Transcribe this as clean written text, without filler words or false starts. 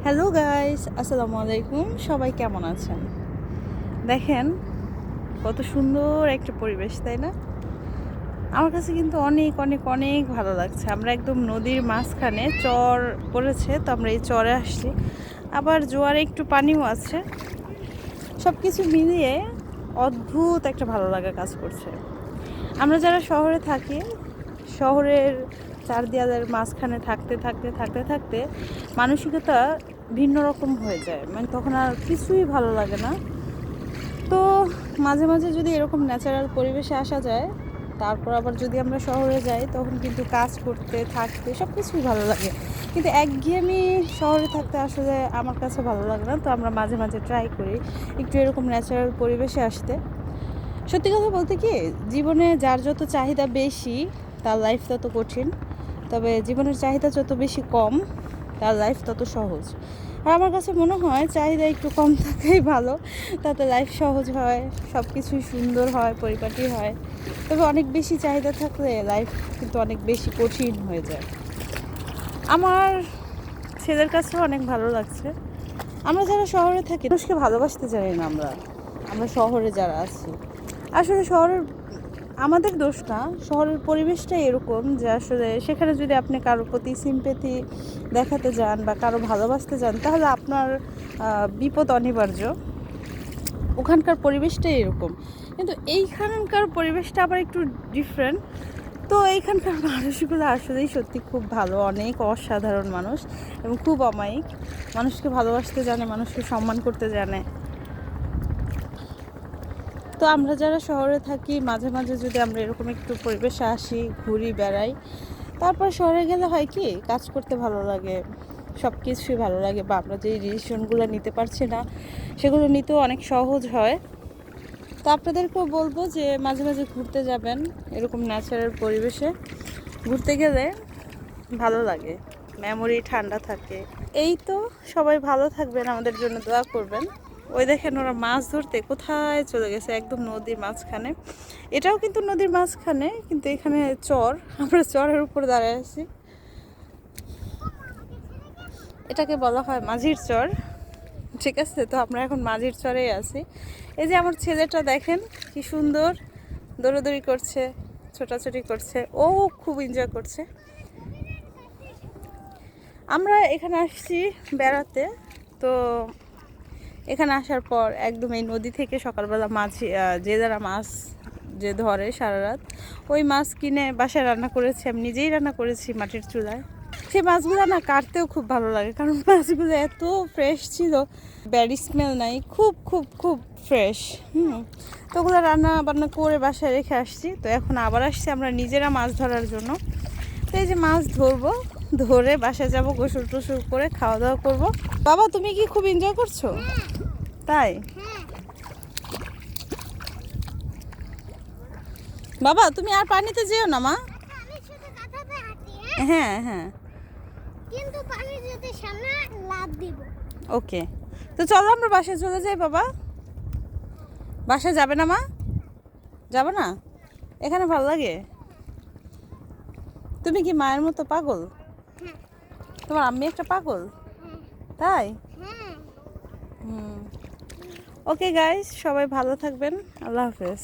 Hello guys, আসসালামু আলাইকুম। সবাই কেমন আছেন? দেখেন কত সুন্দর একটা পরিবেশ, তাই না? আমার কাছে কিন্তু অনেক অনেক অনেক ভালো লাগছে। আমরা একদম নদীর মাঝখানে, চর পড়েছে, তো আমরা এই চরে আসছি। আবার জোয়ারে একটু পানিও আছে। সব কিছু মিলিয়ে অদ্ভুত একটা ভালো লাগা কাজ করছে। আমরা যারা শহরে থাকি, শহরের চার দেয়ালের মাঝখানে থাকতে থাকতে থাকতে থাকতে মানসিকতা ভিন্ন রকম হয়ে যায়, মানে তখন আর কিছুই ভালো লাগে না। তো মাঝে মাঝে যদি এরকম ন্যাচারাল পরিবেশে আসা যায়, তারপর আবার যদি আমরা শহরে যাই, তখন কিন্তু কাজ করতে থাকতে সব কিছুই ভালো লাগে। কিন্তু একঘেয়েমি শহরে থাকতে আসলে আমার কাছে ভালো লাগে না। তো আমরা মাঝে মাঝে ট্রাই করি একটু এরকম ন্যাচারাল পরিবেশে আসতে। সত্যি কথা বলতে কি, জীবনে যার যত চাহিদা বেশি, তার লাইফ তত কঠিন। তবে জীবনের চাহিদা যত বেশি কম, তার লাইফ তত সহজ। আর আমার কাছে মনে হয় চাহিদা একটু কম থাকাই ভালো, তাতে লাইফ সহজ হয়, সব কিছুই সুন্দর হয়, পরিপাটি হয়। তবে অনেক বেশি চাহিদা থাকলে লাইফ কিন্তু অনেক বেশি কঠিন হয়ে যায়। আমার ছেলের কাছেও অনেক ভালো লাগছে। আমরা যারা শহরে থাকি, মানুষকে ভালোবাসতে জানি না। আমরা শহরে যারা আছি, আসলে শহরের আমাদের দোষ না, শহরের পরিবেশটাই এরকম যে আসলে সেখানে যদি আপনি কারোর প্রতি সিম্প্যাথি দেখাতে যান বা কারো ভালোবাসতে যান, তাহলে আপনার বিপদ অনিবার্য। ওখানকার পরিবেশটাই এরকম, কিন্তু এইখানকার পরিবেশটা আবার একটু ডিফারেন্ট। তো এইখানকার মানুষগুলো আসলেই সত্যি খুব ভালো, অনেক অসাধারণ মানুষ এবং খুব অমায়িক। মানুষকে ভালোবাসতে জানে, মানুষকে সম্মান করতে জানে। তো আমরা যারা শহরে থাকি, মাঝে মাঝে যদি আমরা এরকম একটু পরিবেশে আসি, ঘুরি, বেড়াই, তারপর শহরে গেলে হয় কি, কাজ করতে ভালো লাগে, সব কিছুই ভালো লাগে, বা আমরা যে ডিসিশনগুলো নিতে পারছি না, সেগুলো নিতেও অনেক সহজ হয়। তো আপনাদেরকেও বলবো যে মাঝে মাঝে ঘুরতে যাবেন, এরকম ন্যাচারাল পরিবেশে ঘুরতে গেলে ভালো লাগে, মেমোরি ঠান্ডা থাকে। এই তো, সবাই ভালো থাকবেন, আমাদের জন্য দোয়া করবেন। ওই দেখেন ওরা মাছ ধরতে কোথায় চলে গেছে, একদম নদীর মাঝখানে। এটাও কিন্তু নদীর মাঝখানে, কিন্তু এখানে চর, আমরা চরের উপর দাঁড়ায় আছি। এটাকে বলা হয় মাঝির চর, ঠিক আছে? তো আমরা এখন মাঝির চরেই আছি। এই যে আমার ছেলেটা দেখেন কি সুন্দর দৌড়াদৌড়ি করছে, ছোটাছুটি করছে, ও খুব এনজয় করছে। আমরা এখানে আসছি বেড়াতে। তো এখানে আসার পর একদম এই নদী থেকে সকালবেলা যে যারা মাছ যে ধরে সারা রাত, ওই মাছ কিনে বাসায় রান্না করেছি। আমি নিজেই রান্না করেছি মাটির চুলায়। সেই মাছগুলো না কাটতেও খুব ভালো লাগে, কারণ মাছগুলো এত ফ্রেশ ছিল, ব্যাড স্মেল নাই, খুব খুব খুব ফ্রেশ। তো ওগুলো রান্না বান্না করে বাসায় রেখে আসছি। তো এখন আবার আসছি আমরা নিজেরা মাছ ধরার জন্য। তো এই যে মাছ ধরবো, ধরে বাসায় যাব, গোসল টোসল করে খাওয়া দাওয়া করবো। বাবা, তুমি কি খুব এনজয় করছো? তাই? বাবা, তুমি আর পানিতে যেও না মা। হ্যাঁ হ্যাঁ, কিন্তু পানি যদি সামনে লাফ দিব। ওকে। তো চলো আমরা বাসায় চলে যাই। বাবা, বাসায় যাবে না মা? যাবে না? এখানে ভালো লাগে? তুমি কি মায়ের মতো পাগল? তোমার আম্মি একটা পাগল, তাই? ওকে গাইস, সবাই ভালো থাকবেন। আল্লাহ হাফেজ।